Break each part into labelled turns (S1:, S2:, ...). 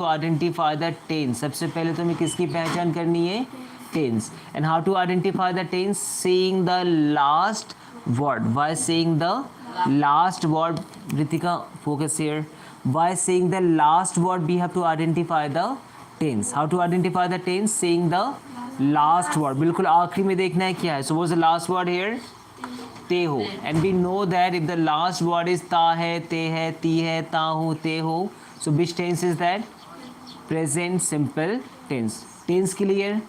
S1: to identify the tense. सबसे पहले तुम्हें किसकी पहचान करनी है? Tense. And how to identify the tense? Saying the last word. Why saying the last word? Ritika, focus here. Why saying the last word we have to identify the tense? How to identify the tense? Saying the last word. बिल्कुल आखिरी में देखना है क्या है. So what's the last word here? ते हो. And we know that if the last word is ता है, ते है, ती है, ता हूँ, ते हो. So which tense is that? Present simple tense. Tense clear?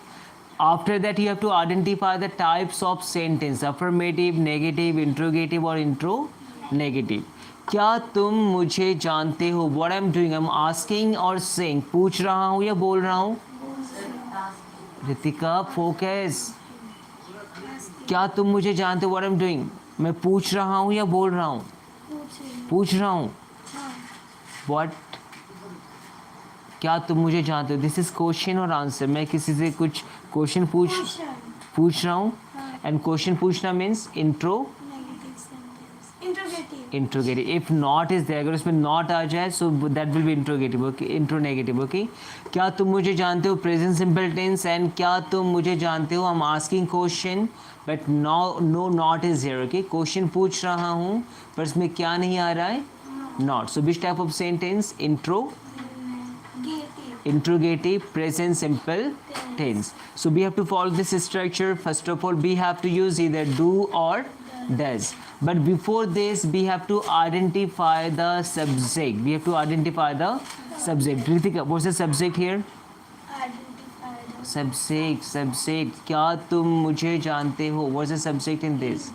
S1: After that you have to identify the types of sentence. Affirmative, negative, interrogative or intro-negative. क्या तुम मुझे जानते हो? What I'm doing? I'm asking or saying. पूछ रहा हूँ या बोल रहा हूँ? रितिका focus. क्या तुम मुझे जानते हो? What I'm doing? मैं पूछ रहा हूँ या बोल रहा हूँ? पूछ रहा हूँ. What? क्या तुम मुझे जानते हो? दिस इज क्वेश्चन और आंसर. मैं किसी से कुछ क्वेश्चन पूछ रहा हूँ. एंड क्वेश्चन पूछना means interrogative. If not is there, अगर उसमें नॉट आ जाए so that will be interrogative. Okay, interro negative. Okay, क्या तुम मुझे जानते हो? Present simple tense. एंड क्या तुम मुझे जानते हो? I am asking question but no not is here. Okay, question पूछ रहा हूँ पर इसमें क्या नहीं आ रहा है? Not. So which type of sentence? Interrogative, present simple tense. So we have to follow this structure. First of all, we have to use either do or does. But before this, we have to identify the subject. We have to identify the subject. Ritika, what's the subject here? Subject. क्या तुम मुझे जानते हो? What's the subject in this?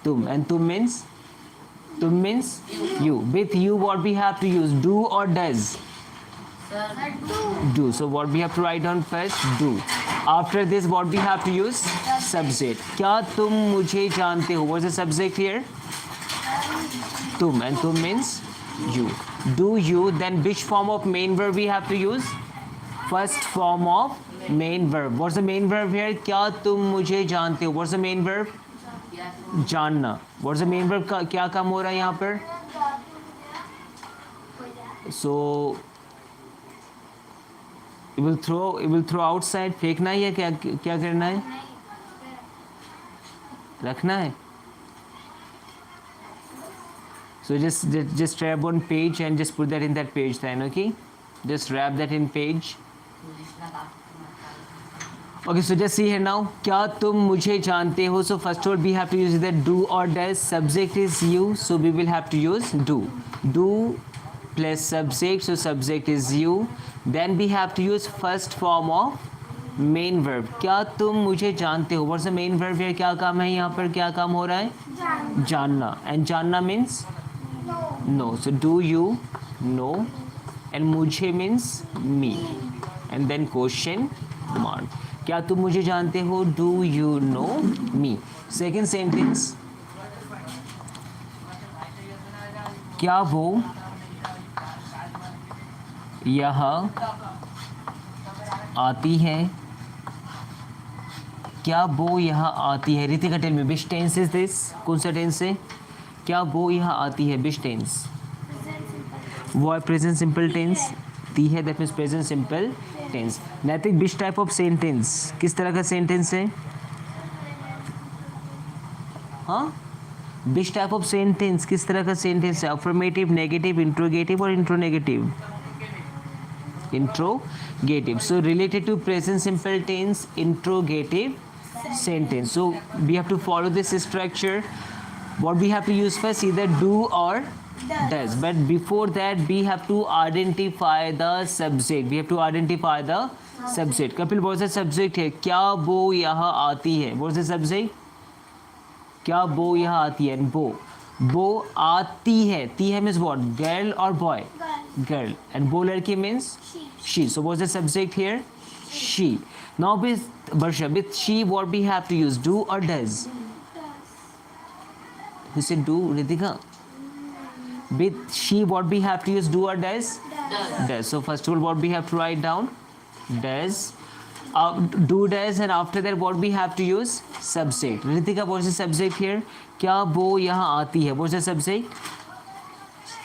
S1: तुम. And तुम means you. With you, what we have to use? Do or does? Do. So what we have to write down first? Do. After this, what we have to use? Subject. क्या तुम मुझे जानते हो? What's the subject here? तुम. And तुम means you. Do you. Then which form of main verb we have to use? First form of main verb. What's the main verb here? क्या तुम मुझे जानते हो? What's the main verb? जानना. What's the main verb? का क्या काम हो रहा है यहाँ पर? So it will throw outside. फेंकना ही है? क्या करना है? रखना है. So just wrap one page and just put that in that page then. Okay, just wrap that in page. Okay, so just see here now. क्या तुम मुझे जानते हो? So first of all we have to use either do or does. Subject is you, so we will have to use do. Do plus subject, so subject is you. Then we have to use first form of main verb. क्या तुम मुझे जानते हो? What's the main verb here? क्या काम है यहाँ पर? क्या काम हो रहा है? जानना. And जानना means no. So do you know? And मुझे means me. And then question mark. क्या तुम मुझे जानते हो? Do you know me? Second sentence. क्या वो यहाँ आती है? क्या वो यहाँ आती है? Ritika tell me, which tense is this? कौन सा टेंस है? क्या वो यहाँ आती है? Which tense? वो प्रेजेंट सिंपल टेंस. ती है, that means present simple tense. Naitik, which type of sentence? किस तरह का सेंटेंस है? हाँ, विच टाइप ऑफ सेंटेंस? किस तरह का सेंटेंस है? अफर्मेटिव, नेगेटिव, इंट्रोगेटिव और इंट्रोनेगेटिव? Interrogative. So related to present simple tense, interrogative sentence. So we have to follow this structure. What we have to use first, either do or does. But before that we have to identify the subject. We have to identify the subject. Kapil, what is the subject है? क्या वो यहाँ आती है? What is the subject? क्या वो यहाँ आती है? वो आती है. ती है means what? Girl or boy? Girl. And वो लड़की means she. So what's the subject here? She. Now with Barsha, with she what we have to use? Do or does? Who said do? Ritika. With she what we have to use? Do or does? Does. So first of all what we have to write down? Does. Do does, and after that what we have to use? Subject. Ritika, what's the subject here? क्या वो यहाँ आती है? What's the subject?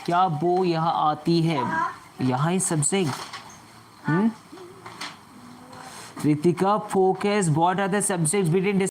S1: क्या वो यहाँ आती है? यहाँ is subject. Ritika, focus. What are the subjects we didn't